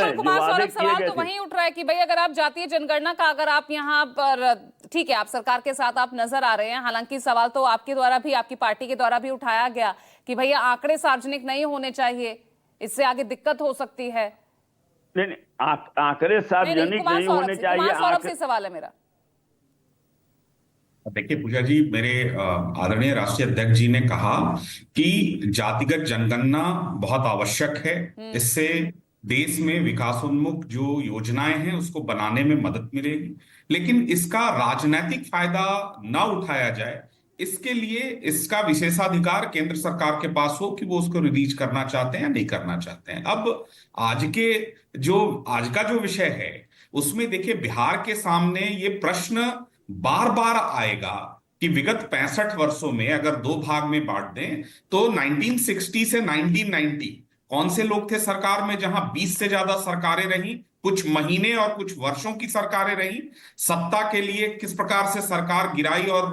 जो कुमार वादे सौरभ, किए सवाल गए तो थे। वहीं उठ रहा है कि भाई अगर आप जातीय जनगणना का अगर आप यहाँ पर ठीक है, आप सरकार के साथ आप नजर आ रहे हैं, हालांकि सवाल तो आपके द्वारा भी, आपकी पार्टी के द्वारा भी उठाया गया कि भैया आंकड़े सार्वजनिक नहीं होने चाहिए, इससे आगे दिक्कत हो सकती है। नहीं नहीं, आंकड़े नहीं, सार्वजनिक नहीं होने चाहिए। कुमार सौरभ से सवाल है मेरा। देखिए पूजा जी, मेरे आदरणीय राष्ट्रीय अध्यक्ष जी ने कहा कि जातिगत जनगणना बहुत आवश्यक है। इससे देश में विकासोन्मुख जो योजनाएं हैं उसको बनाने में मदद मिलेगी, लेकिन इसका राजनीतिक फायदा ना उठाया जाए, इसके लिए इसका विशेषाधिकार केंद्र सरकार के पास हो कि वो उसको रिलीज करना चाहते हैं या नहीं करना चाहते हैं। अब आज के आज का जो विषय है उसमें देखिए, बिहार के सामने ये प्रश्न बार बार आएगा कि विगत 65 वर्षों में अगर दो भाग में बांट दें तो 1960 से 1990 कौन से लोग थे सरकार में, जहां 20 से ज्यादा सरकारें रही, कुछ महीने और कुछ वर्षों की सरकारें रही, सत्ता के लिए किस प्रकार से सरकार गिराई और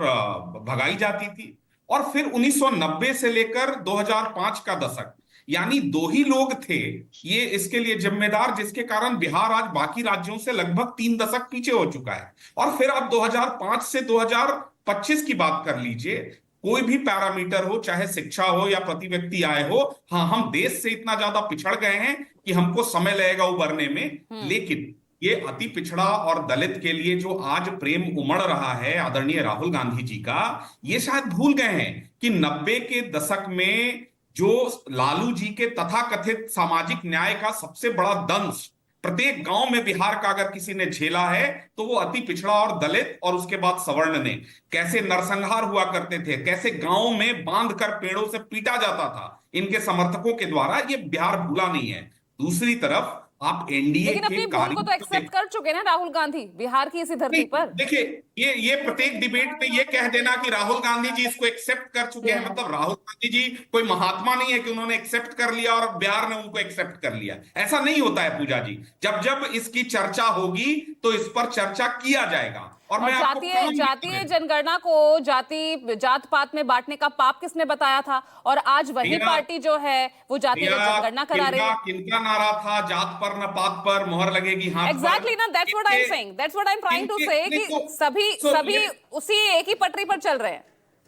भगाई जाती थी। और फिर 1990 से लेकर 2005 का दशक, यानी दो ही लोग थे ये इसके लिए जिम्मेदार, जिसके कारण बिहार आज बाकी राज्यों से लगभग 3 दशक पीछे हो चुका है। और फिर आप 2005 से 2025 की बात कर लीजिए, कोई भी पैरामीटर हो, चाहे शिक्षा हो या प्रति व्यक्ति आय हो, हाँ हम देश से इतना ज्यादा पिछड़ गए हैं कि हमको समय लगेगा उबरने में। लेकिन ये अति पिछड़ा और दलित के लिए जो आज प्रेम उमड़ रहा है आदरणीय राहुल गांधी जी का, ये शायद भूल गए हैं कि 90 के दशक में जो लालू जी के तथाकथित सामाजिक न्याय का सबसे बड़ा दंश प्रत्येक गांव में बिहार का अगर किसी ने झेला है तो वो अति पिछड़ा और दलित और उसके बाद सवर्ण ने। कैसे नरसंहार हुआ करते थे, कैसे गांव में बांध कर पेड़ों से पीटा जाता था इनके समर्थकों के द्वारा, ये बिहार भूला नहीं है। दूसरी तरफ आप एनडीए लेकिन के अपनी भूल को तो एक्सेप्ट कर चुके ना राहुल गांधी, बिहार की इसी धरती पर। देखिए, ये प्रत्येक डिबेट में ये कह देना कि राहुल गांधी जी इसको एक्सेप्ट कर चुके हैं, मतलब राहुल गांधी जी कोई महात्मा नहीं है कि उन्होंने एक्सेप्ट कर लिया और बिहार ने उनको एक्सेप्ट कर लिया। ऐसा नहीं होता है पूजा जी। जब जब इसकी चर्चा होगी तो इस पर चर्चा किया जाएगा। और मैं आपको जातीय जनगणना को जात पात में बांटने का पाप किसने बताया था? और आज वही पार्टी जो है वो जातीय जनगणना करा रही है। किनका नारा था, जात पर न पात पर मोहर लगेगी हाथ पर। एग्जैक्टली ना, that's what I am saying, that's what I am trying to say कि सभी उसी एक ही पटरी पर चल रहे हैं।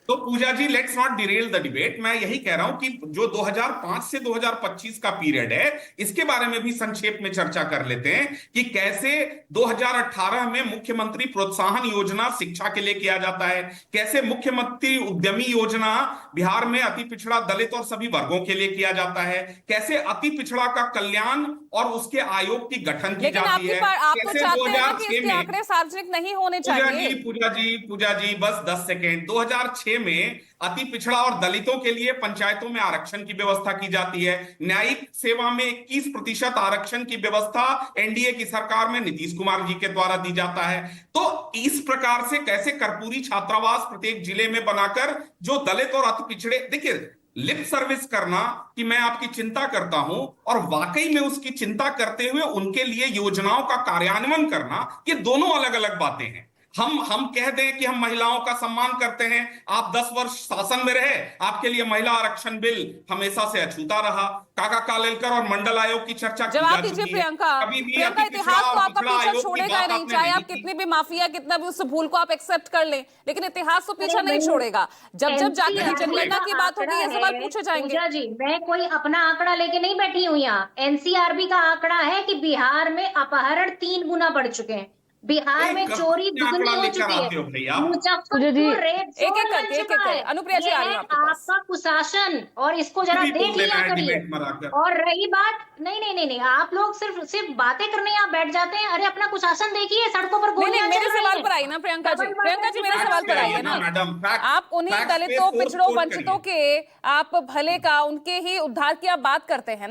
तो Pooja ji, let's not derail the debate. मैं यही कह रहा हूं कि जो 2005 से 2025 का पीरियड है इसके बारे में भी संक्षेप में चर्चा कर लेते हैं कि कैसे 2018 में मुख्यमंत्री प्रोत्साहन योजना शिक्षा के लिए किया जाता है, कैसे मुख्यमंत्री उद्यमी योजना बिहार में अति पिछड़ा दलित और सभी वर्गों के लिए किया जाता है, कैसे अति पिछड़ा का कल्याण और उसके आयोग की गठन की जाती है। आप तो चाहते हैं कि इसके आंकड़े सार्वजनिक नहीं होने चाहिए। पूजा जी बस 10 सेकेंड। 2006 में अति पिछड़ा और दलितों के लिए पंचायतों में आरक्षण की व्यवस्था की जाती है। न्यायिक सेवा में 21% आरक्षण की व्यवस्था एनडीए की सरकार में नीतीश कुमार जी के द्वारा दी जाता है। तो इस प्रकार से कैसे कर्पूरी छात्रावास प्रत्येक जिले में बनाकर जो दलित और अति पिछड़े, देखिए लिप सर्विस करना कि मैं आपकी चिंता करता हूं और वाकई में उसकी चिंता करते हुए उनके लिए योजनाओं का कार्यान्वयन करना, ये दोनों अलग अलग बातें हैं। हम कह दें कि हम महिलाओं का सम्मान करते हैं, आप 10 वर्ष शासन में रहे, आपके लिए महिला आरक्षण बिल हमेशा से अछूता रहा। काका कालेलकर और मंडल आयोग की चर्चा जवाब दीजिए प्रियंका। प्रियंका, इतिहास तो आपका पीछा छोड़ेगा नहीं, चाहे आप कितनी भी माफिया, कितना भी उस भूल को आप एक्सेप्ट कर लें, लेकिन इतिहास तो पीछा नहीं छोड़ेगा। जब जब जातीय जनगणना की बात होगी ये सवाल पूछे जाएंगे। पूजा जी, मैं कोई अपना आंकड़ा लेके नहीं बैठी हूँ यहाँ। एनसीआरबी का आंकड़ा है कि बिहार में अपहरण 3 गुना बढ़ चुके हैं, बिहार में चोरी दुगनी हो चुकी है, मुजफ्फरपुर रेप अनुप्रिया जी आ रही है आपका कुशासन, और इसको जरा देख लिया करिए। और रही बात, नहीं, आप लोग सिर्फ बातें करने यहाँ बैठ जाते हैं। अरे अपना कुशासन देखिए, सड़कों पर गोलियां चल रही हैं। मेरे सवाल पर आई ना प्रियंका जी, मेरे सवाल पर आई है ना। आप उन्हीं दलितों, पिछड़ों, वंचितों के आप भले का, उनके ही उद्धार की आप बात करते हैं ना।